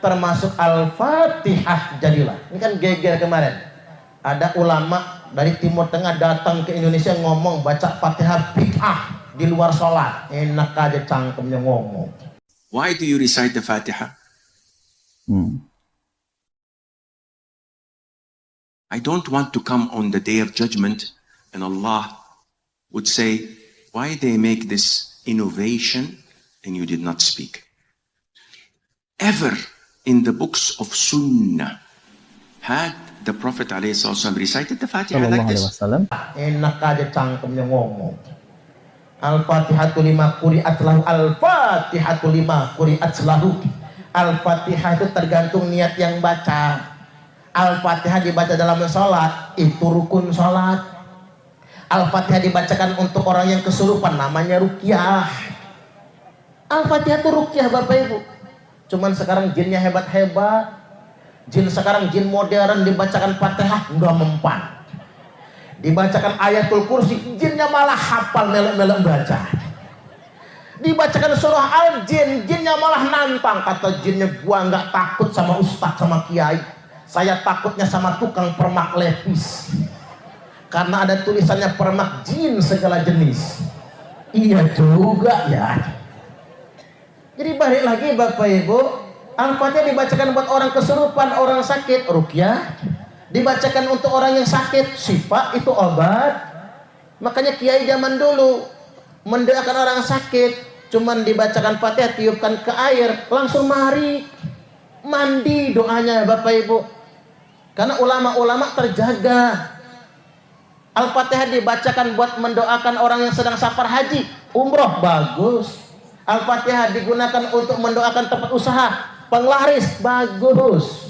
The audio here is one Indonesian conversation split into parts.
termasuk Al-Fatihah jadilah. Ini kan geger kemarin. Ada ulama dari Timur Tengah datang ke Indonesia ngomong baca Fatihah bid'ah di luar sholat. Enak aja cangkemnya ngomong. Why do you recite the Fatiha? I don't want to come on the day of judgment and Allah would say, why they make this innovation and you did not speak? Ever in the books of Sunnah had the Prophet ﷺ recited the Fatiha like this? Enak aja cangkemnya ngomong. Al-Fatihatu lima quri'at lahu. Al-Fatihatu lima quri'at lahu. Al-Fatihah itu tergantung niat yang baca. Al-Fatihah dibaca dalam sholat, itu rukun sholat. Al-Fatihah dibacakan untuk orang yang kesurupan, namanya ruqyah. Al-Fatihah itu ruqyah Bapak Ibu. Cuman sekarang jinnya hebat-hebat. Jin sekarang, jin modern, dibacakan Fatihah nggak mempan. Dibacakan ayatul kursi, jinnya malah hafal melek-melek baca. Dibacakan surah al-jin, jinnya malah nantang. Kata jinnya, gua nggak takut sama ustadz sama kiai, saya takutnya sama tukang permak lepis, karena ada tulisannya permak jin segala jenis. Iya juga ya. Jadi balik lagi Bapak Ibu, Al-Fatihah dibacakan buat orang kesurupan, orang sakit, ruqyah. Dibacakan untuk orang yang sakit, syifa, itu obat. Makanya kiai zaman dulu mendoakan orang sakit, cuman dibacakan Fatihah, tiupkan ke air, langsung mari mandi doanya Bapak Ibu. Karena ulama-ulama terjaga. Al-Fatihah dibacakan buat mendoakan orang yang sedang safar haji, umroh, bagus. Al-Fatihah digunakan untuk mendoakan tempat usaha, penglaris, bagus.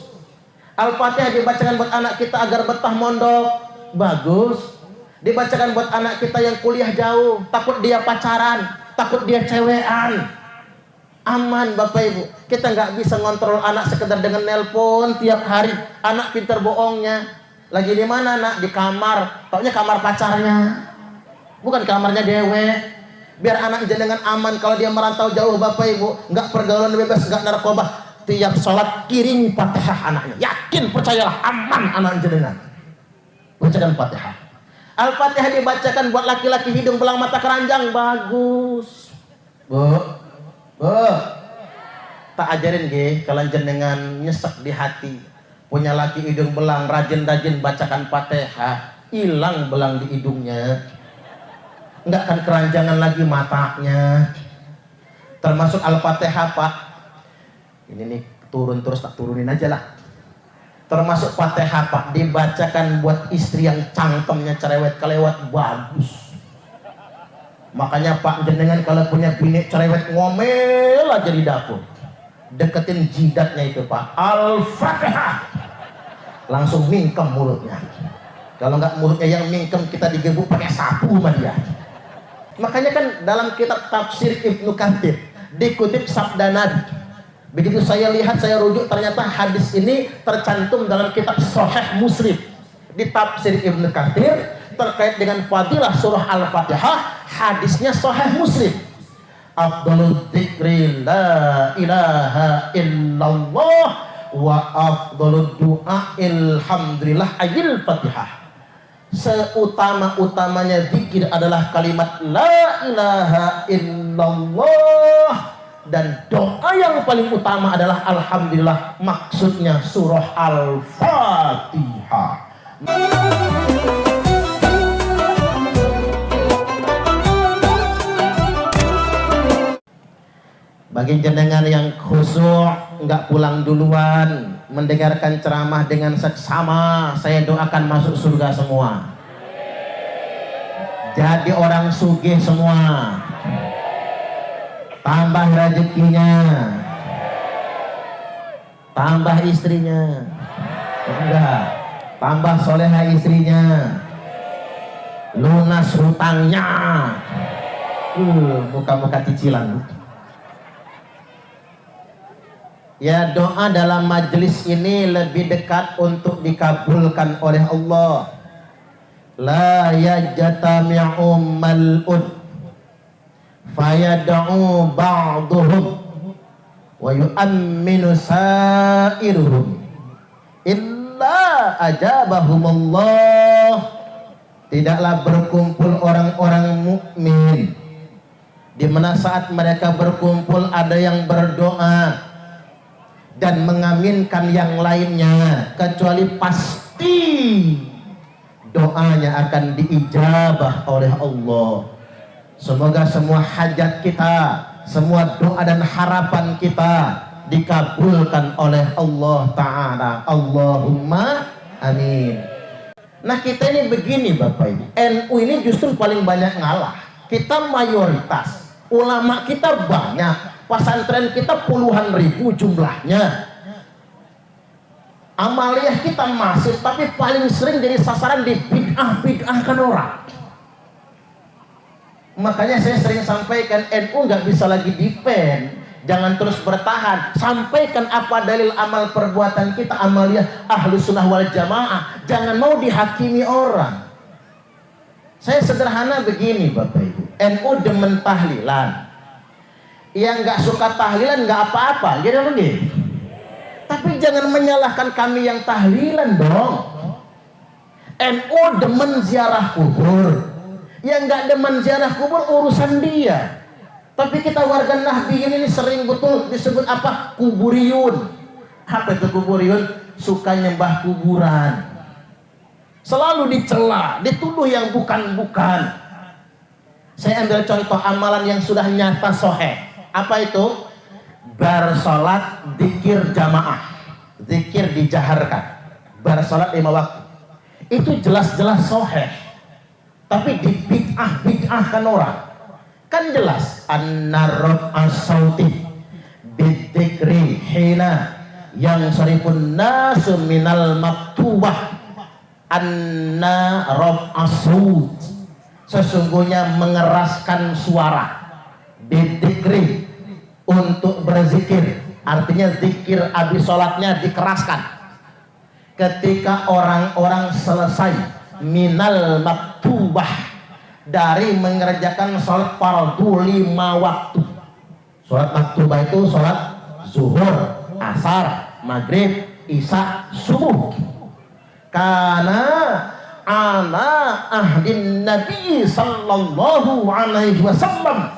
Al-Fatihah dibacakan buat anak kita agar betah mondok, bagus. Dibacakan buat anak kita yang kuliah jauh, takut dia pacaran, takut dia cewean, aman Bapak Ibu. Kita nggak bisa ngontrol anak sekedar dengan nelpon tiap hari. Anak pintar bohongnya. Lagi di mana nak? Di kamar. Taunya kamar pacarnya, bukan kamarnya dewe. Biar anak jenengan aman kalau dia merantau jauh Bapak Ibu, nggak pergaulan bebas, nggak narkoba. Tiap sholat kirim Fatihah anaknya, yakin percayalah aman anak jenengan. Bacakan Fatihah. Al-Fatihah dibacakan buat laki-laki hidung belang mata keranjang, bagus. Bu, tak ajarin ge kalian jenengan nyesek di hati, punya laki hidung belang, rajin-rajin bacakan Fatihah, hilang belang di hidungnya. Enggak akan keranjangan lagi matanya. Termasuk Al-Fatihah Pak. Ini nih turun terus, tak turunin aja lah. Termasuk Fatihah Pak dibacakan buat istri yang cangkemnya cerewet kelewat, bagus. Makanya Pak jenengan kalau punya bini cerewet ngomel aja di dapur, deketin jidatnya itu Pak, Al-Fatihah, langsung mingkem mulutnya. Kalau nggak mulutnya yang mingkem, kita digebuk pakai sapu sama dia. Makanya kan dalam kitab tafsir Ibnu Katsir dikutip sabda Nabi. Begitu saya lihat, saya rujuk, ternyata hadis ini tercantum dalam kitab Sahih Muslim. Di tafsir Ibnu Katsir terkait dengan fadilah surah Al-Fatihah, hadisnya Sahih Muslim. Afdhalud dzikri la ilaha illallah wa afdhalud du'a alhamdulillah ayil Fatihah. Seutama-utamanya zikir adalah kalimat la ilaha illallah, dan doa yang paling utama adalah alhamdulillah, maksudnya surah Al-Fatihah. Bagi jenengan yang khusyuk, nggak pulang duluan, mendengarkan ceramah dengan seksama, saya doakan masuk surga semua. Jadi orang sugih semua. Tambah rezekinya, tambah istrinya, enggak, tambah soleha istrinya, lunas hutangnya, muka-muka cicilan. Ya, doa dalam majelis ini lebih dekat untuk dikabulkan oleh Allah. La yajtami'u mal'un fayad'u ba'duhum wa yu'amminu sa'iruhum illa ajabahumullah. Tidaklah berkumpul orang-orang mukmin di mana saat mereka berkumpul ada yang berdoa dan mengaminkan yang lainnya, kecuali pasti doanya akan diijabah oleh Allah. Semoga semua hajat kita, semua doa dan harapan kita dikabulkan oleh Allah Ta'ala. Allahumma amin. Nah kita ini begini Bapak Ibu, NU ini justru paling banyak ngalah. Kita mayoritas, ulama kita banyak, pesantren kita puluhan ribu jumlahnya, amaliyah kita masif, tapi paling sering jadi sasaran di bid'ah-bid'ahkan orang. Makanya saya sering sampaikan, NU nggak bisa lagi defend, jangan terus bertahan, sampaikan apa dalil amal perbuatan kita, amaliyah Ahlus Sunnah wal Jamaah, jangan mau dihakimi orang. Saya sederhana begini Bapak Ibu, NU demen tahlilan, yang nggak suka tahlilan nggak apa-apa, gitu begitu. Tapi jangan menyalahkan kami yang tahlilan dong. NU demen ziarah kubur, yang nggak demen ziarah kubur urusan dia. Tapi kita warga Nahdliyin ini sering betul disebut apa? Kuburiyun. Apa itu kuburiyun? Suka nyembah kuburan. Selalu dicela, dituduh yang bukan-bukan. Saya ambil contoh amalan yang sudah nyata soheh. Apa itu? Bersolat, zikir jamaah, zikir dijaharkan, bersolat 5 waktu. Itu jelas-jelas soheh. Tapi di bid'ah-bid'ahkan orang. Kan jelas an-narab as-sauti bidzikri hina yang sarifun nasu minal maktubah. An-narab as-saut, sesungguhnya mengeraskan suara, bidzikri, untuk berzikir, artinya zikir habis sholatnya dikeraskan. Ketika orang-orang selesai minal maktubah, dari mengerjakan sholat fardu 5 waktu. Sholat maktubah itu sholat zuhur, asar, maghrib, isya, subuh. Karena ana ahdin Nabi sallallahu alaihi wasallam,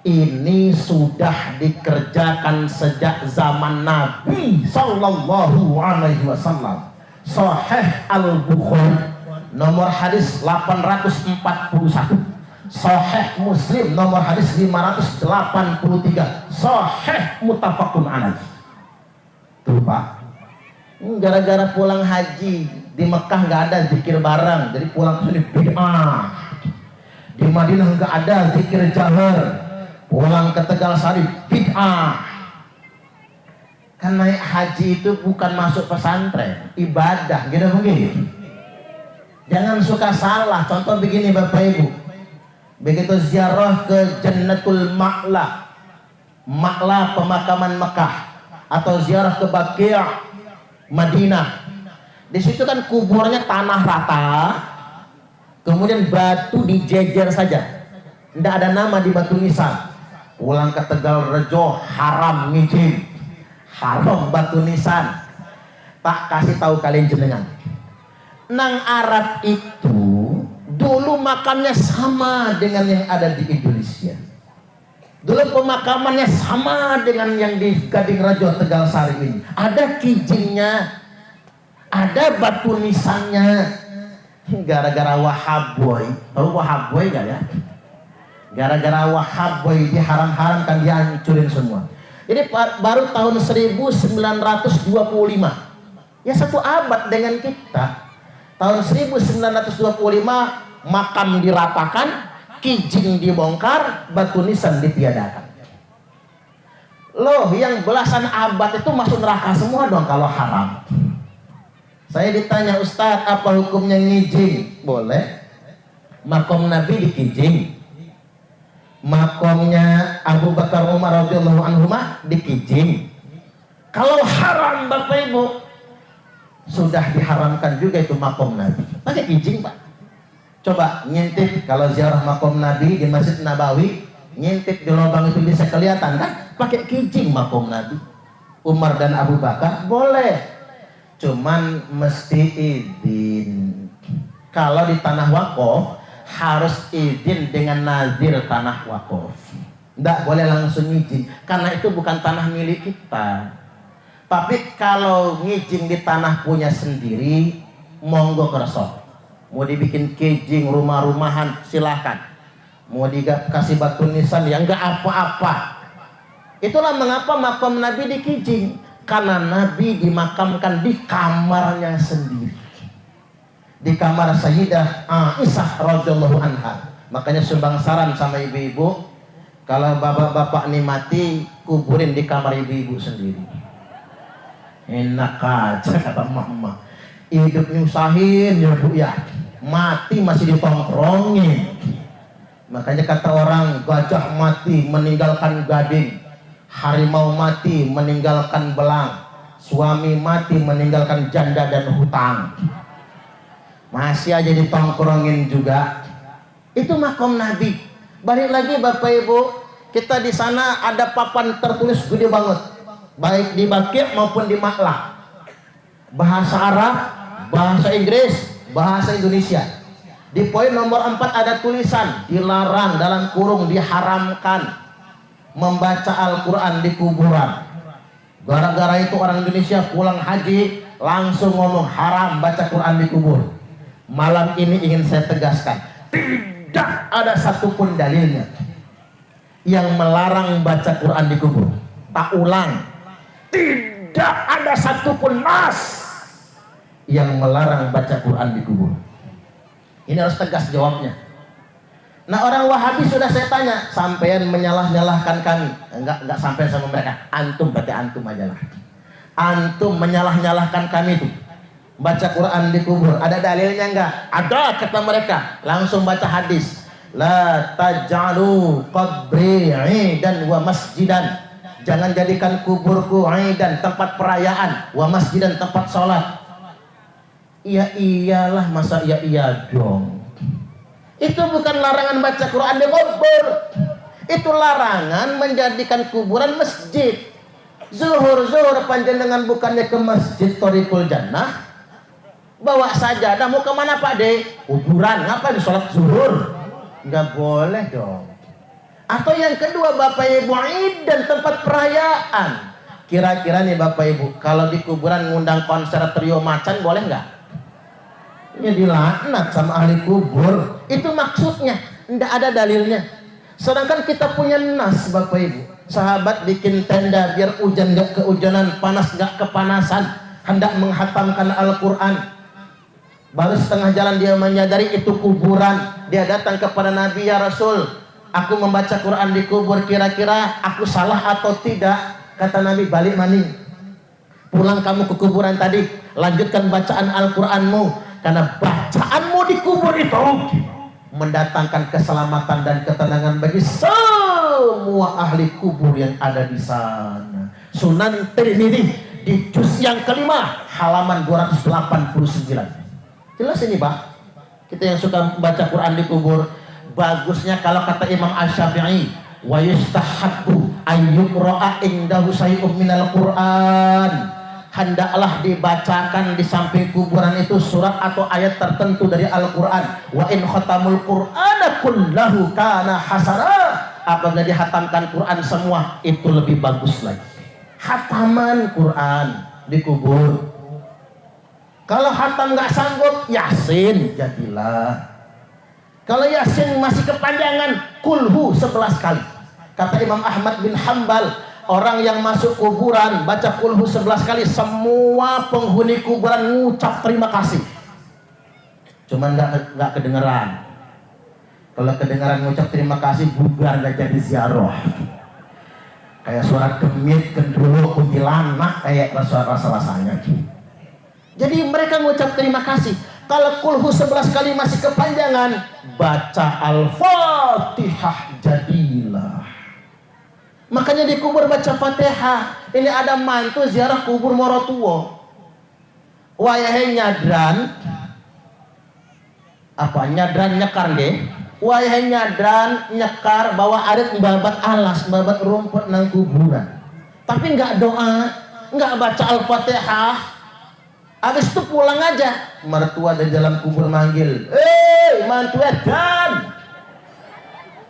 ini sudah dikerjakan sejak zaman Nabi sallallahu alaihi wasallam. Sahih Al-Bukhari nomor hadis 841, Sahih Muslim nomor hadis 583, Sahih muttafaqun alaih. Tuh Pak, gara-gara pulang haji di Mekah nggak ada zikir bareng, jadi pulang ke sini bid'ah. Di Madinah nggak ada zikir jahar, pulang ke Tegal Sari bid'ah. Kan naik haji itu bukan masuk pesantren, ibadah, gitu begitu. Jangan suka salah. Contoh begini Bapak Ibu, begitu ziarah ke Jannatul Ma'la, Ma'la pemakaman Mekah, atau ziarah ke Baqi' Madinah, di situ kan kuburnya tanah rata, kemudian batu dijejer saja, tidak ada nama di batu nisan. Pulang ke Tegal Rejo, haram ngijin, haram batu nisan. Tak kasih tahu kalian jenengan, nang Arab itu dulu makamnya sama dengan yang ada di Indonesia. Dulu pemakamannya sama dengan yang di Gading Rajo Tegal Sari ini. Ada kijingnya, ada batu nisannya. Gara-gara Wahaboy, tahu Wahaboy gak ya? Gara-gara Wahaboy diharam-haramkan, dia hancurin semua. Jadi baru tahun 1925, ya 1 abad dengan kita. Tahun 1925 makam diratakan, kijing dibongkar, batu nisan ditiadakan. Loh, yang belasan abad itu masuk neraka semua dong kalau haram. Saya ditanya, Ustadz, apa hukumnya ngijing? Boleh. Makom Nabi dikijing, makomnya Abu Bakar Umar radhiyallahu anhu dikijing. Kalau haram Bapak Ibu, sudah diharamkan juga itu makom Nabi. Pakai kijing Pak. Coba ngintip, kalau ziarah makom Nabi di Masjid Nabawi, ngintip di lubang itu bisa kelihatan kan? pakai kijing makom Nabi. Umar dan Abu Bakar boleh, cuman mesti izin. Kalau di tanah wakaf harus izin dengan nazir tanah wakaf. Tidak boleh langsung izin, karena itu bukan tanah milik kita. Tapi kalau ngijing di tanah punya sendiri, monggo kerso. Mau dibikin kijing rumah-rumahan silahkan. Mau dikasih batu nisan ya enggak apa-apa. Itulah mengapa makam Nabi dikijing, karena Nabi dimakamkan di kamarnya sendiri, di kamar Sayyidah Aisyah radhiyallahu anha. Makanya sumbang saran sama ibu-ibu, kalau bapak-bapak ini mati, kuburin di kamar ibu-ibu sendiri. Enak aja kata mama, hidup nyusahin ya bu ya, mati masih ditongkrongin. Makanya kata orang, gajah mati meninggalkan gading, harimau mati meninggalkan belang, suami mati meninggalkan janda dan hutang. Masih aja ditongkrongin juga. Itu makom Nabi. Balik lagi Bapak Ibu, kita di sana ada papan tertulis gede banget, baik di Baqi' maupun di Ma'lah. Bahasa Arab, bahasa Inggris, bahasa Indonesia. Di poin nomor 4 ada tulisan dilarang dalam kurung diharamkan membaca Al-Quran di kuburan. Gara-gara itu orang Indonesia pulang haji langsung ngomong haram baca Quran di kubur. Malam ini ingin saya tegaskan, tidak ada satupun dalilnya yang melarang baca Quran di kubur. Tak ulang, tidak ada satupun nas yang melarang baca Quran di kubur. Ini harus tegas jawabnya. Nah orang Wahabi sudah saya tanya, sampean menyalah-nyalahkan kami. Enggak sampai sama mereka. Antum berarti antum aja lah. Antum menyalah-nyalahkan kami itu. Baca Quran di kubur. Ada dalilnya enggak? Ada kata mereka. Langsung baca hadis. La taj'alu qabri 'idan wa masjidan. Jangan jadikan kuburku 'idan, tempat perayaan, wa masjidan, tempat sholat. Iya iyalah, masa iya dong. Itu bukan larangan baca Quran di kubur. Itu larangan menjadikan kuburan masjid. Zuhur panjenengan bukannya ke masjid Thoriqul Jannah, bawa sajadah mau kemana Pak De? Kuburan. Ngapa di sholat zuhur? Nggak boleh dong. Atau yang kedua Bapak Ibu, Id dan tempat perayaan. Kira-kira nih Bapak Ibu, kalau di kuburan ngundang konser trio macan boleh nggak? Ya dilaknat sama ahli kubur. Itu maksudnya, tidak ada dalilnya. Sedangkan kita punya nas Bapak Ibu. Sahabat bikin tenda biar hujan gak kehujanan, panas gak kepanasan, hendak menghatamkan Al-Quran. Baru setengah jalan dia menyadari itu kuburan. Dia datang kepada Nabi, ya Rasul, aku membaca Quran di kubur, kira-kira aku salah atau tidak? Kata Nabi, balik maning, pulang kamu ke kuburan tadi, lanjutkan bacaan Al-Quranmu. Karena bacaanmu di kubur itu mendatangkan keselamatan dan ketenangan bagi semua ahli kubur yang ada di sana. Sunan Tirmidzi di juz yang kelima halaman 289. Jelas ini Pak. Kita yang suka baca Quran di kubur, bagusnya kalau kata Imam Asy-Syafi'i, wa yustahabbu ayyuqra'a indahu syai'un minal Qur'an. Hendaklah dibacakan di samping kuburan itu surat atau ayat tertentu dari Al-Quran. Wa in khatamul Qur'ana kullahu kana hasana. Apabila dihatamkan Quran semua, itu lebih bagus lagi. Hataman Quran di kubur. Kalau hatam nggak sanggup, Yasin jadilah. Kalau Yasin masih kepanjangan, kulhu 11 kali. Kata Imam Ahmad bin Hanbal, orang yang masuk kuburan baca kulhu 11 kali, semua penghuni kuburan ngucap terima kasih. Cuman nggak kedengeran. Kalau kedengeran ngucap terima kasih, bubar, nggak jadi ziarah. Kayak suara demit, gendruwo, kuntilanak, kayak rasa-rasanya. Jadi mereka ngucap terima kasih. Kalau kulhu 11 kali masih kepanjangan, baca Al-Fatihah jadilah. Makanya di kubur baca Fatihah. Ini ada mantu ziarah kubur morotuwo. Wayahe nyadran. Apa nyadran nyekar deh. Wayah nyadran nyekar bawa arit babat alas, babat rumput nang kuburan. Tapi nggak doa, nggak baca Al-Fatihah. Habis itu pulang aja. Mertua di dalam kubur manggil, mantu edan,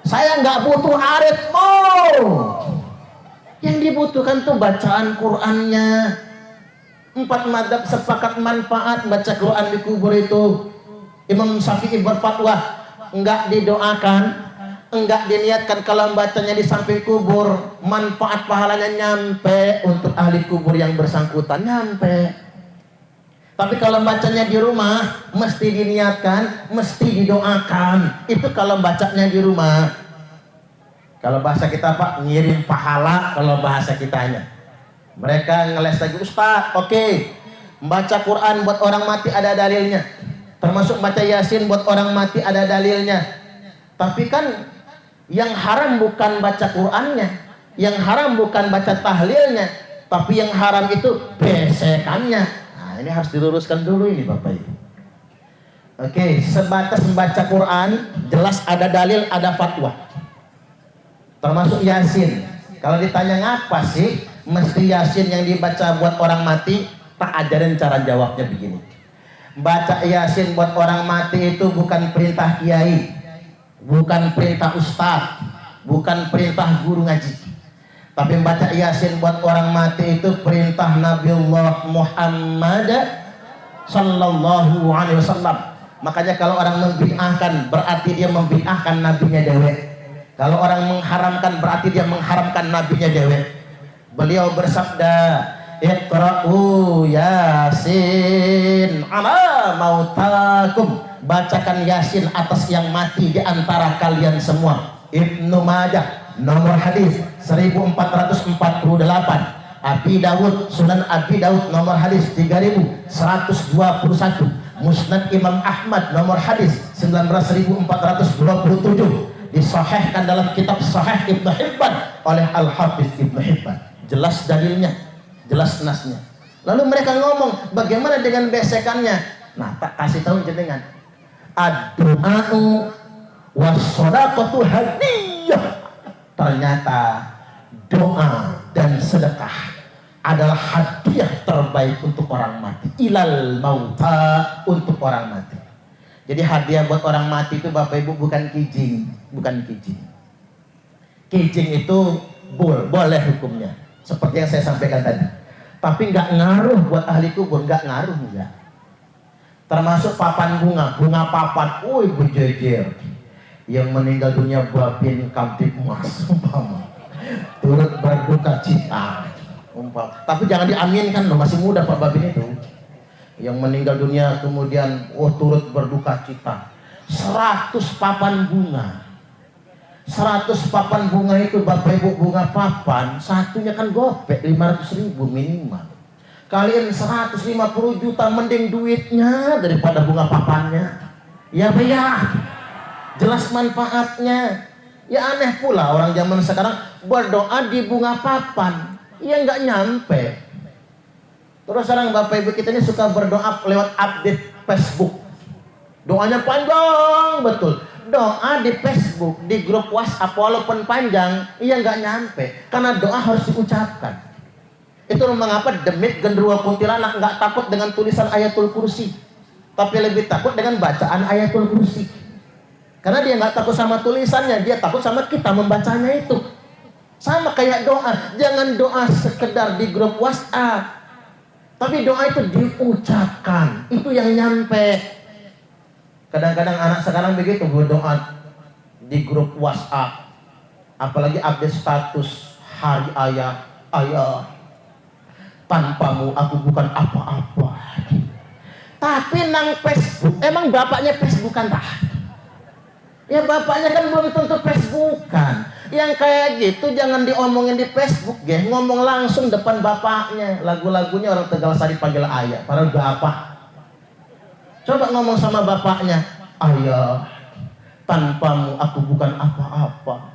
saya nggak butuh aritmu. Yang dibutuhkan tuh bacaan Qur'annya. 4 madzhab sepakat manfaat baca Quran di kubur itu. Imam Syafi'i berfatwa enggak didoakan, enggak diniatkan kalau bacanya di samping kubur, manfaat pahalanya nyampe untuk ahli kubur yang bersangkutan, nyampe. Tapi kalau bacanya di rumah mesti diniatkan, mesti didoakan. Itu kalau bacanya di rumah. Kalau bahasa kita Pak, ngirim pahala kalau bahasa kitanya. Mereka ngeles lagi, Ustaz, oke. Baca Quran buat orang mati ada dalilnya. Termasuk baca Yasin buat orang mati ada dalilnya. Tapi kan yang haram bukan baca Qurannya, yang haram bukan baca tahlilnya, tapi yang haram itu besekannya. Nah, ini harus diluruskan dulu ini Bapak Ibu. Oke, sebatas membaca Quran jelas ada dalil, ada fatwa. Termasuk Yasin. Kalau ditanya ngapa sih mesti Yasin yang dibaca buat orang mati, tak ajarin cara jawabnya begini. Baca Yasin buat orang mati itu bukan perintah kiai, bukan perintah ustadz, bukan perintah guru ngaji. Tapi baca Yasin buat orang mati itu perintah Nabiullah Muhammad sallallahu alaihi wasallam. Makanya kalau orang membid'ahkan berarti dia membid'ahkan nabinya dewe. Kalau orang mengharamkan berarti dia mengharamkan nabinya dewe. Beliau bersabda, Iqra'u Yasin ala mautakum. Bacakan Yasin atas yang mati di antara kalian semua. Ibnu Majah nomor hadis 1448. Abi Dawud, Sunan Abi Dawud nomor hadis 3121. Musnad Imam Ahmad nomor hadis 19427. Disahihkan dalam kitab Sahih Ibnu Hibban oleh Al-Hafiz Ibnu Hibban. Jelas dalilnya, jelas nasnya. Lalu mereka ngomong, bagaimana dengan besekannya? Nah, tak kasih tahu jenengan. Ad-du'a'u was-shadaqatu hadiyah. Ternyata doa dan sedekah adalah hadiah terbaik untuk orang mati. Ilal mauta, untuk orang mati. Jadi hadiah buat orang mati itu Bapak Ibu bukan kijing, bukan kijing. Kijing itu boleh hukumnya, seperti yang saya sampaikan tadi. Tapi nggak ngaruh buat ahli kubur, nggak ngaruh enggak. Termasuk papan bunga, bunga papan, berjejer. Yang meninggal dunia babin Kamtibmas, umpama. Turut berduka cita, umpama. Tapi jangan diaminkan loh, masih muda Pak Babin itu. Yang meninggal dunia kemudian turut berduka cita. 100 papan bunga. 100 papan bunga itu Bapak Ibu, bunga papan satunya kan gopek 500.000 minimal. Kalian 150 juta mending duitnya daripada bunga papannya. Ya Pak ya. Jelas manfaatnya. Ya aneh pula orang zaman sekarang berdoa di bunga papan. Ya nggak nyampe. Terus sekarang Bapak Ibu kita ini suka berdoa lewat update Facebook. Doanya panjang betul. Doa di Facebook, di grup WhatsApp walaupun panjang, iya nggak nyampe. Karena doa harus diucapkan. Itu mengapa demit genderuwo kuntilanak nggak takut dengan tulisan Ayatul Kursi, tapi lebih takut dengan bacaan Ayatul Kursi. Karena dia nggak takut sama tulisannya, dia takut sama kita membacanya itu. Sama kayak doa, jangan doa sekedar di grup WhatsApp. Tapi doa itu diucapkan, itu yang nyampe. Kadang-kadang anak sekarang begitu, berdoa di grup WhatsApp. Apalagi update status hari ayah, ayah, tanpamu aku bukan apa-apa. Tapi nang Facebook, emang bapaknya Facebookan tak? Ya bapaknya kan belum tentu Facebookan. Yang kayak gitu jangan diomongin di Facebook, ya. Ngomong langsung depan bapaknya. Lagu-lagunya orang Tegal Sari panggil ayah, padahal bapak. Coba ngomong sama bapaknya, ayah, tanpamu aku bukan apa-apa.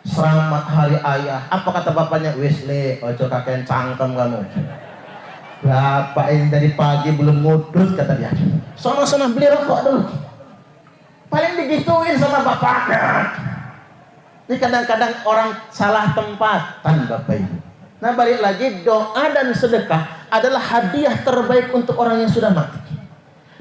Selamat hari ayah. Apa kata bapaknya? Wisle, ojo kakek cangkem kamu. Bapak ini dari pagi belum ngudut, kata dia. Sama-sama beli rokok dulu. paling digituin sama bapaknya. Ini kadang-kadang orang salah tempatan Bapak Ibu. Nah balik lagi, doa dan sedekah adalah hadiah terbaik untuk orang yang sudah mati.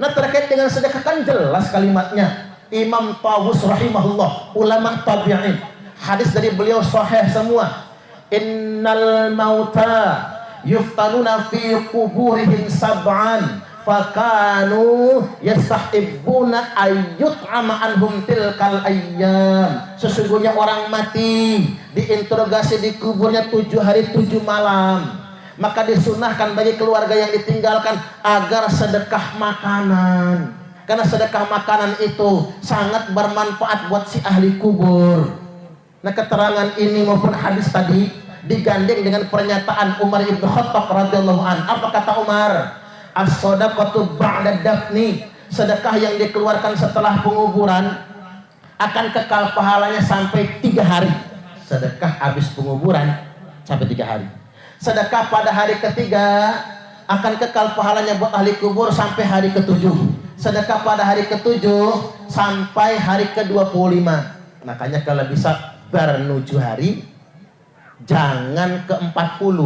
Nah terkait dengan sedekah kan jelas kalimatnya. Imam Tawus rahimahullah, ulama tabi'in, hadis dari beliau sahih semua. Innal mauta yuftanuna fi kuburihim sab'an fakanu yastahibbuna ayyut'ama anhum tilkal ayyam. Sesungguhnya orang mati diinterogasi di kuburnya 7 hari 7 malam, maka disunahkan bagi keluarga yang ditinggalkan agar sedekah makanan, karena sedekah makanan itu sangat bermanfaat buat si ahli kubur. Nah keterangan ini maupun hadis tadi digandeng dengan pernyataan Umar ibn Khattab radhiyallahu an. Apa kata Umar? As-shadaqatu ba'da dafni, sedekah yang dikeluarkan setelah penguburan akan kekal pahalanya sampai 3 hari. Sedekah habis penguburan sampai 3 hari. Sedekah pada hari ketiga akan kekal pahalanya buat ahli kubur sampai hari ke-7. Sedekah pada hari ke-7 sampai hari ke-25. Makanya kalau bisa ber-7 hari, jangan ke-40.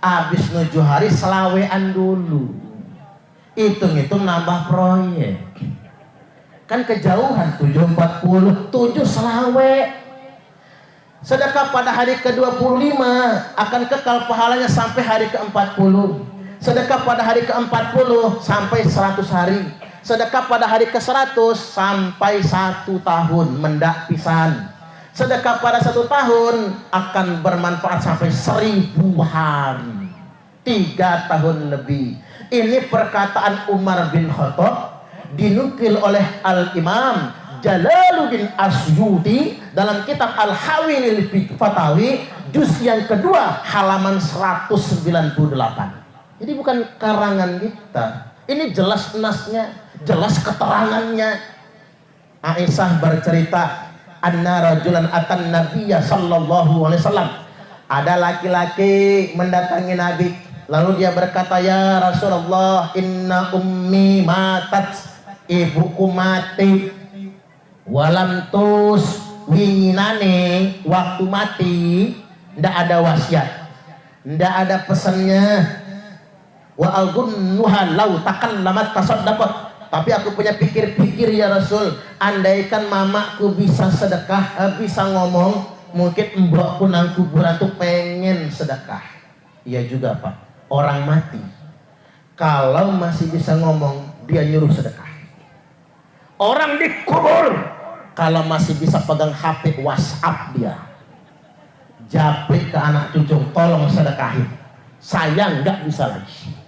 Habis 7 hari selawean dulu. Hitung-hitung nambah proyek. Kan kejauhan 7.40, 7 selawe. Sedekah pada hari ke-25 akan kekal pahalanya sampai hari ke-40. Sedekah pada hari ke-40 sampai 100 hari. Sedekah pada hari ke-100 sampai 1 tahun mendak pisan. Sedekah pada 1 tahun akan bermanfaat sampai 1000 hari, 3 tahun lebih. Ini perkataan Umar bin Khattab, dinukil oleh Al-Imam Jalaluddin Asyuti dalam kitab Al-Hawilil Fatawi juz yang kedua halaman 198. Jadi bukan karangan kita, ini jelas nasnya, jelas keterangannya. Aisyah bercerita, anna rajulan atan nabiyya sallallahu alaihi wasallam. Ada laki-laki mendatangi Nabi, lalu dia berkata, ya Rasulullah, inna ummi matat, ibuku mati, walam tus winginane waktu mati ndak ada wasiat, ndak ada pesannya, wa algunnuha law takallamat tasaddaqat. Tapi aku punya pikir-pikir ya Rasul, andaikan mamaku bisa sedekah, bisa ngomong, mungkin mbokku nang kuburan tuh pengen sedekah. Iya juga Pak, orang mati kalau masih bisa ngomong dia nyuruh sedekah. Orang dikubur kalau masih bisa pegang HP WhatsApp dia japrik ke anak cucu, tolong sedekahin, saya nggak bisa lagi.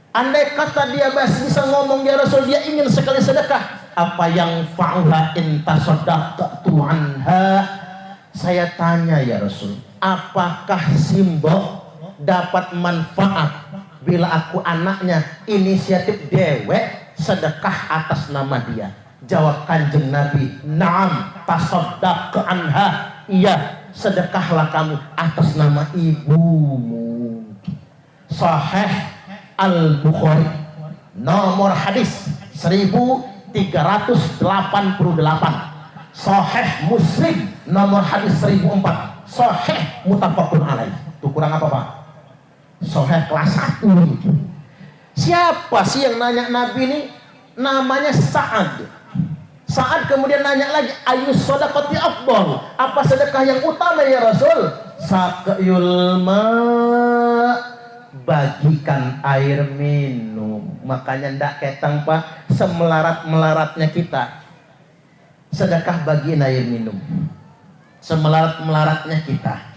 Andai kata dia masih bisa ngomong ya Rasul, dia ingin sekali sedekah, apa yang fa'uha in tasaddaqtu anha. Saya tanya ya Rasul, apakah simbol dapat manfaat bila aku anaknya inisiatif dewek sedekah atas nama dia? Jawab Kanjeng Nabi, na'am tasaddaq anha, iya sedekahlah kamu atas nama ibumu. Sahih Al-Bukhari nomor hadis 1388, Sahih Muslim nomor hadis 1004, Sahih muttafaqun alaih. Itu kurang apa Pak? Sahih kelas 1. Siapa sih yang nanya Nabi ini? Namanya Sa'ad. Sa'ad kemudian nanya lagi, ayu shadaqati afdal, apa sedekah yang utama ya Rasul? Saqyul ma, bagikan air minum. Makanya ndak ketang Pak, semelarat-melaratnya kita sedekah bagiin air minum. Semelarat-melaratnya kita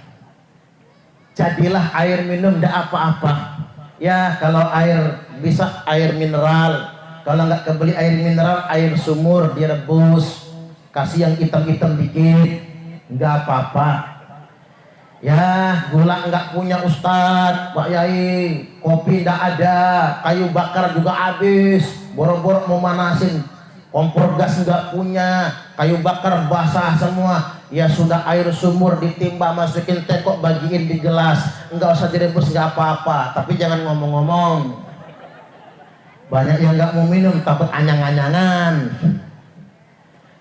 jadilah air minum ndak apa-apa. Ya kalau air bisa air mineral, kalau nggak kebeli air mineral, air sumur direbus, kasih yang hitam-hitam dikit, nggak apa-apa. Ya gula nggak punya Ustadz, Pak Yai, kopi nggak ada, kayu bakar juga habis, boro-boro mau manasin, kompor gas nggak punya, kayu bakar basah semua. Ya sudah, air sumur ditimba, masukin teko, bagiin di gelas, nggak usah direbus, nggak apa-apa, tapi jangan ngomong-ngomong. Banyak yang nggak mau minum takut anyang-anyangan.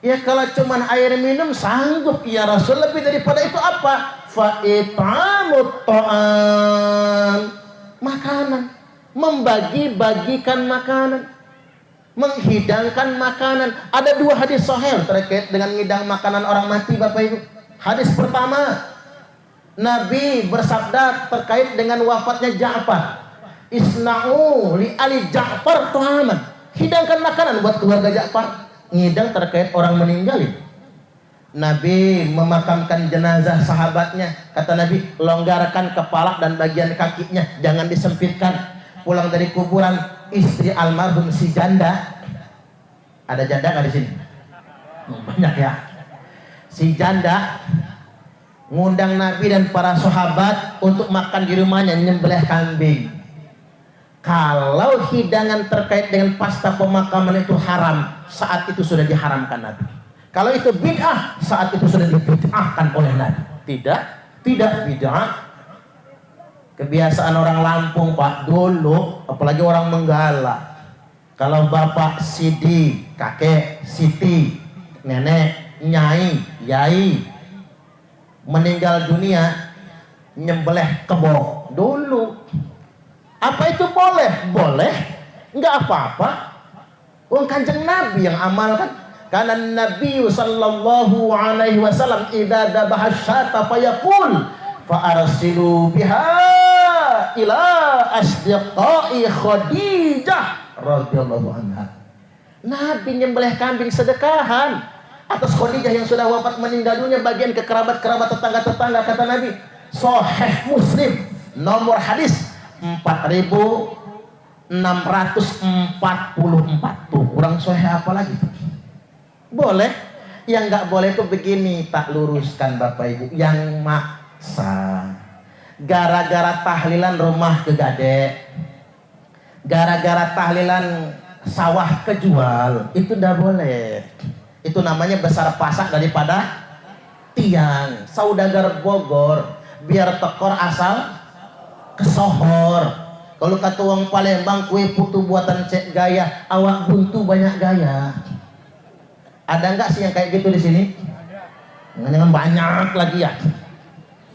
Ya kalau cuman air minum sanggup ya Rasul, lebih daripada itu apa? Fa it'amut ta'am, makanan, membagi-bagikan makanan, menghidangkan makanan. Ada 2 hadis sahih terkait dengan ngidang makanan orang mati Bapak Ibu. Hadis pertama, Nabi bersabda terkait dengan wafatnya Ja'far, isna'u li ali Ja'far ta'aman, hidangkan makanan buat keluarga Ja'far. Ngidang terkait orang meninggal. Nabi memakamkan jenazah sahabatnya, kata Nabi, longgarkan kepala dan bagian kakinya, jangan disempitkan. Pulang dari kuburan, istri almarhum si janda, ada janda nggak di sini? Banyak ya. Si janda ngundang Nabi dan para sahabat untuk makan di rumahnya, nyembelih kambing. Kalau hidangan terkait dengan pasca pemakaman itu haram, saat itu sudah diharamkan Nabi. Kalau itu bid'ah, saat itu sudah dibid'ahkan oleh Nabi. Tidak bid'ah. Kebiasaan orang Lampung Pak dulu, apalagi orang Menggala, kalau bapak Sidi, kakek Siti, nenek, nyai, yai meninggal dunia, nyembelih kebo dulu. Apa itu boleh? Boleh, enggak apa-apa. Wong Kanjeng Nabi yang amalkan. Karena Nabi sallallahu alaihi wasallam idza dhabaha syata fayaqul fa arsilu biha ila asdiqai Khadijah radhiyallahu anha. Nabi nyembelih kambing sedekahan atas Khadijah yang sudah wafat meninggal dunia, bagian ke kerabat-kerabat, tetangga-tetangga. Kata Nabi, Sahih Muslim, nomor hadis 4644 tuh, kurang sahih apa lagi? Boleh. Yang nggak boleh itu begini, tak luruskan Bapak Ibu, yang maksa gara-gara tahlilan rumah kegade, gara-gara tahlilan sawah kejual, itu nggak boleh. Itu namanya besar pasak daripada tiang. Saudagar Bogor biar tekor asal kesohor. Kalau kata wong Palembang, kue putu buatan cek gaya, awak buntu banyak gaya. Ada nggak sih yang kayak gitu di sini? Jangan banyak lagi ya.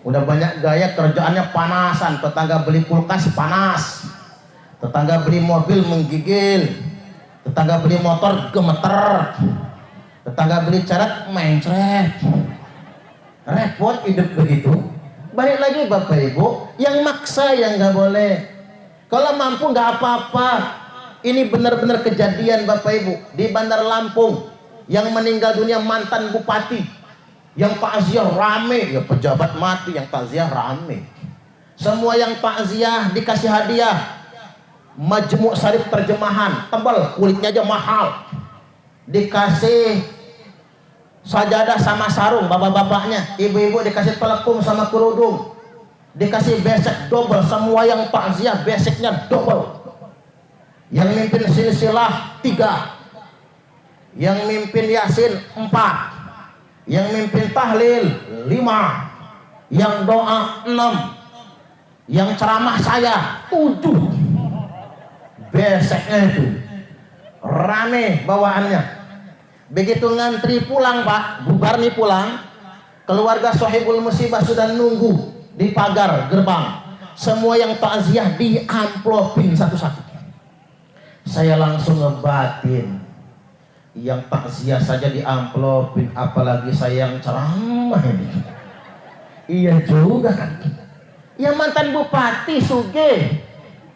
Udah banyak gaya, kerjaannya panasan. Tetangga beli kulkas panas, tetangga beli mobil menggigil, tetangga beli motor gemeter, tetangga beli carat mencret. Repot hidup begitu. Balik lagi Bapak Ibu, yang maksa yang nggak boleh. Kalau mampu nggak apa-apa. Ini benar-benar kejadian Bapak Ibu di Bandar Lampung, yang meninggal dunia mantan bupati, yang takziah rame, ya pejabat mati yang takziah rame. Semua yang takziah dikasih hadiah majmuk sarif terjemahan tebal, kulitnya aja mahal, dikasih sajadah sama sarung bapak-bapaknya, ibu-ibu dikasih pelekung sama kerudung, dikasih besek double. Semua yang takziah beseknya double. Yang mimpin silsilah 3, yang mimpin yasin 4, yang mimpin tahlil 5, yang doa 6, yang ceramah saya 7. Beseknya itu rame bawaannya. Begitu ngantri pulang Pak, bubar nih pulang, keluarga Sohibul Musibah sudah nunggu di pagar gerbang. Semua yang takziah diamplopin satu-satu. Saya langsung ngebatin, yang takziah saja diamplopin, apalagi saya yang ceramah ini. Iya juga kan. Yang mantan bupati sugih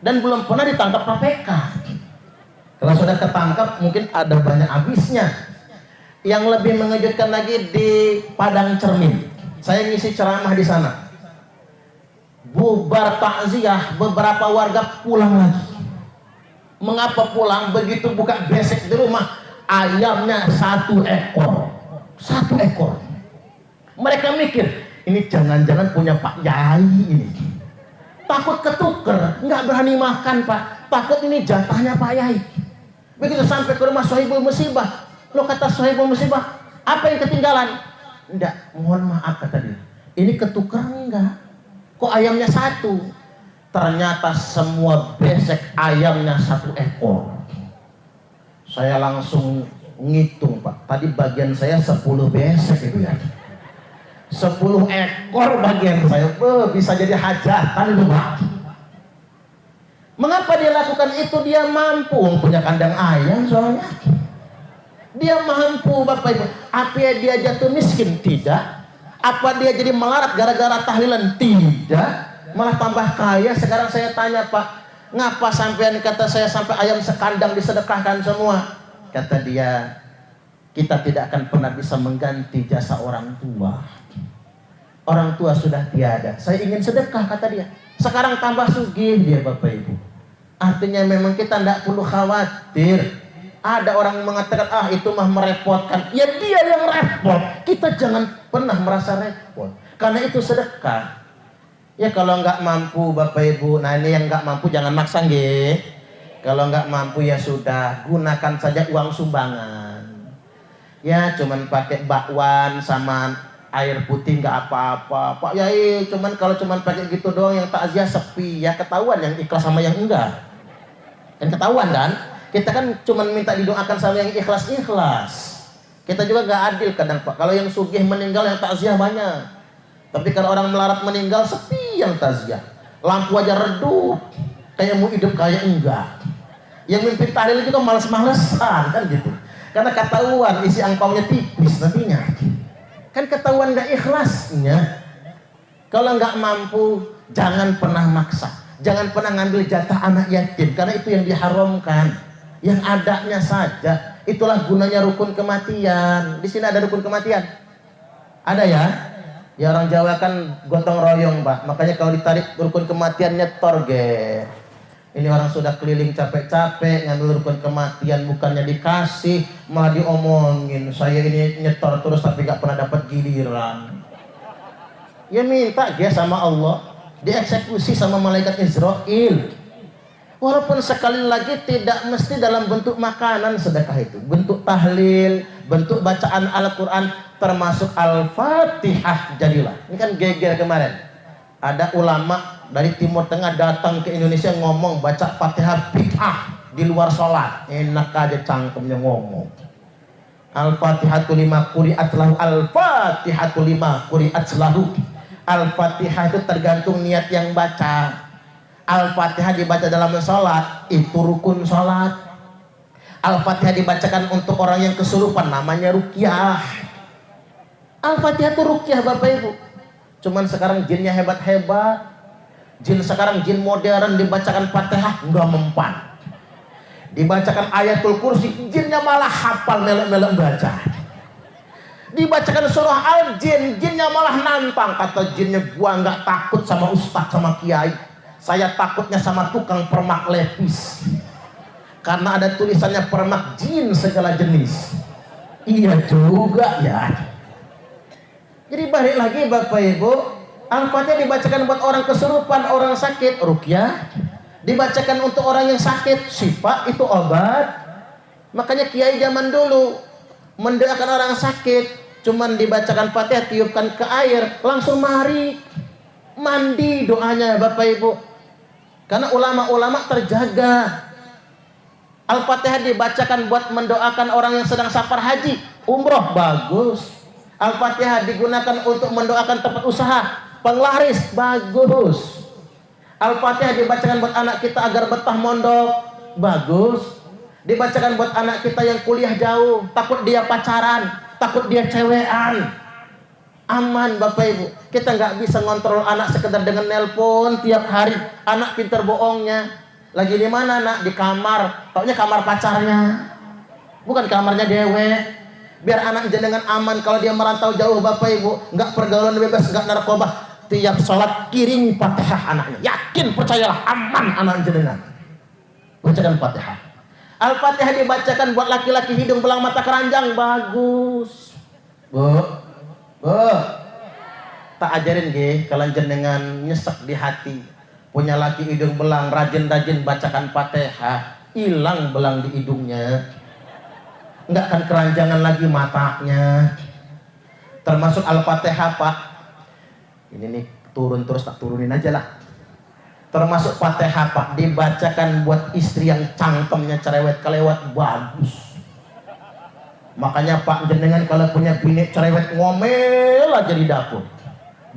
dan belum pernah ditangkap KPK. Kalau sudah ketangkap mungkin ada banyak habisnya. Yang lebih mengejutkan lagi di Padang Cermin, saya ngisi ceramah di sana. Bubar takziah, beberapa warga pulang lagi. Mengapa pulang? Begitu buka besek di rumah, ayamnya 1 ekor. 1 ekor. Mereka mikir, ini jangan-jangan punya Pak Yai ini. Takut ketuker, nggak berani makan Pak. Takut ini jatahnya Pak Yai. Begitu sampai ke rumah Sohibul Musibah, lo kata Sohibul Musibah, apa yang ketinggalan? Enggak, mohon maaf kata dia, ini ketuker enggak. Kok ayamnya 1? Ternyata semua besek ayamnya 1 ekor. Saya langsung ngitung, Pak. Tadi bagian saya 10 besek itu ya. 10 ekor bagian saya. Bisa jadi hajatan itu, Pak. Mengapa dia lakukan itu? Dia mampu punya kandang ayam soalnya. Dia mampu, Bapak Ibu. Apa dia jatuh miskin? Tidak. Apa dia jadi melarat gara-gara tahlilan? Tidak. Malah tambah kaya. Sekarang saya tanya, Pak, ngapa sampean kata saya sampai ayam sekandang disedekahkan semua? Kata dia, kita tidak akan pernah bisa mengganti jasa orang tua. Orang tua sudah tiada. Saya ingin sedekah, kata dia. Sekarang tambah sugih dia, Bapak Ibu. Artinya memang kita tidak perlu khawatir. Ada orang mengatakan, itu mah merepotkan. Ya dia yang repot. Kita jangan pernah merasa repot. Karena itu sedekah. Ya kalau nggak mampu Bapak Ibu, nah ini yang nggak mampu jangan maksa nggih. Kalau nggak mampu ya sudah, gunakan saja uang sumbangan. Ya cuman pakai bakwan sama air putih nggak apa-apa. Pak Yai cuman kalau cuman pakai gitu doang yang takziah sepi, ya ketahuan yang ikhlas sama yang enggak. Kan ketahuan kan? Kita kan cuman minta didoakan sama yang ikhlas-ikhlas. Kita juga nggak adil kadang, Pak. Kalau yang sugih meninggal yang takziah banyak. Tapi kalau orang melarat meninggal sepi yang takziah. Lampu aja redup. Kayak mau hidup kayak enggak. Yang mimpin tahlil juga males-malesan kan gitu. Karena ketahuan isi angpaunya tipis nantinya. Kan ketahuan nggak ikhlasnya. Kalau nggak mampu jangan pernah maksa. Jangan pernah ngambil jatah anak yatim. Karena itu yang diharamkan. Yang adanya saja. Itulah gunanya rukun kematian. Di sini ada rukun kematian? Ada ya? Ya orang Jawa kan gotong royong, Pak. Makanya kalau ditarik rukun kematian nyetor ge. Ini orang sudah keliling capek-capek ngambil rukun kematian, bukannya dikasih malah diomongin. Saya ini nyetor terus tapi gak pernah dapat giliran. Ya minta ge sama Allah, dieksekusi sama malaikat Israel. Walaupun sekali lagi tidak mesti dalam bentuk makanan sedekah itu, bentuk tahlil, bentuk bacaan Al-Quran, termasuk Al-Fatihah jadilah. Ini kan geger kemarin. Ada ulama dari Timur Tengah datang ke Indonesia ngomong baca Fatihah bid'ah di luar sholat. Enak aja cangkemnya ngomong. Al-Fatihatu lima quri'at lahu. Al-Fatihatu lima quri'at lahu. Al-Fatihah itu tergantung niat yang baca. Al-Fatihah dibaca dalam sholat, itu rukun sholat. Al-Fatihah dibacakan untuk orang yang kesurupan, namanya ruqyah. Al-Fatihah itu ruqyah Bapak Ibu. Cuman sekarang jinnya hebat-hebat. Jin sekarang jin modern dibacakan Fatihah nggak mempan. Dibacakan ayatul kursi, jinnya malah hafal melek-melek baca. Dibacakan surah al-jin, jinnya malah nantang. Kata jinnya, gua nggak takut sama ustadz sama kiai. Saya takutnya sama tukang permak lepis. Karena ada tulisannya permak jin segala jenis. Iya juga ya. Jadi balik lagi Bapak Ibu, Al-Fatihah dibacakan buat orang kesurupan, orang sakit, ruqyah. Dibacakan untuk orang yang sakit, syifa, itu obat. Makanya kiai zaman dulu mendoakan orang sakit, cuman dibacakan Fatihah, tiupkan ke air, langsung mari mandi doanya Bapak Ibu. Karena ulama-ulama terjaga. Al-Fatihah dibacakan buat mendoakan orang yang sedang safar haji, umroh, bagus. Al-Fatihah digunakan untuk mendoakan tempat usaha, penglaris, bagus. Al-Fatihah dibacakan buat anak kita agar betah mondok, bagus. Dibacakan buat anak kita yang kuliah jauh, takut dia pacaran, takut dia cewean, aman Bapak Ibu. Kita nggak bisa ngontrol anak sekedar dengan nelpon tiap hari. Anak pinter bohongnya. Lagi di mana nak? Di kamar. Taunya kamar pacarnya, bukan kamarnya dewe. Biar anak jenengan aman kalau dia merantau jauh Bapak Ibu, nggak pergaulan bebas, nggak narkoba. Tiap sholat kirim Fatihah anaknya. Yakin percayalah aman anak jenengan. Bacakan Fatihah. Al-Fatihah dibacakan buat laki-laki hidung belang mata keranjang, bagus. Bu, tak ajarin ge kalian jenengan nyesek di hati. Punya laki hidung belang, rajin-rajin bacakan Fatihah, hilang belang di hidungnya. Enggak akan keranjangan lagi matanya. Termasuk Al-Fatihah Pak. Ini nih turun terus, tak turunin aja lah. Termasuk Fatihah Pak, dibacakan buat istri yang cangkemnya cerewet kelewat bagus. Makanya Pak jenengan kalau punya bini cerewet ngomel aja di dapur,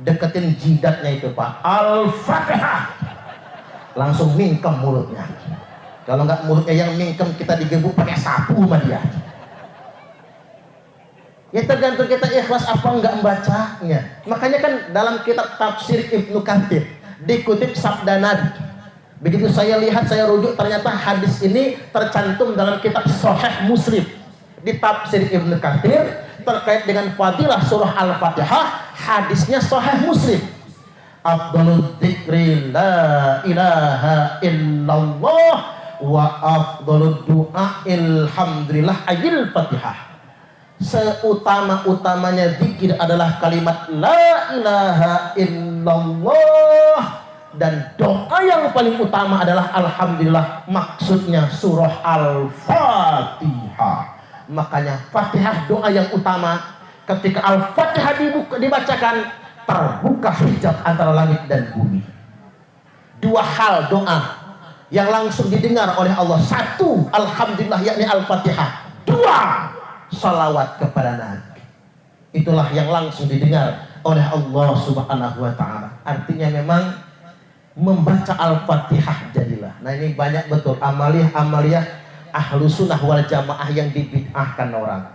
deketin jidatnya itu Pak, Al-Fatihah, langsung mingkem mulutnya. Kalau nggak mulutnya yang mingkem, kita digebuk pakai sapu sama dia. Ya tergantung kita ikhlas apa enggak membacanya. Makanya kan dalam kitab tafsir Ibnu Katsir dikutip sabda Nabi. Begitu saya lihat, saya rujuk, ternyata hadis ini tercantum dalam kitab Sahih Muslim. Di tafsir Ibnu Katsir terkait dengan fadilah surah Al-Fatihah, hadisnya Sahih Muslim. Afdhalul dzikri la ilaha illallah wa afdhalud du'a alhamdulillah ayil Fatihah. Seutama-utamanya zikir adalah kalimat la ilaha illallah, dan doa yang paling utama adalah alhamdulillah, maksudnya surah Al-Fatihah. Makanya Fatihah doa yang utama. Ketika Al-Fatihah dibacakan, terbuka hijab antara langit dan bumi. Dua hal doa yang langsung didengar oleh Allah. Satu, alhamdulillah, yakni Al-Fatihah. Dua, salawat kepada Nabi. Itulah yang langsung didengar oleh Allah Subhanahu wa ta'ala. Artinya memang membaca Al-Fatihah jadilah. Nah ini banyak betul amaliyah ahlu sunnah wal jamaah yang dibid'ahkan orang.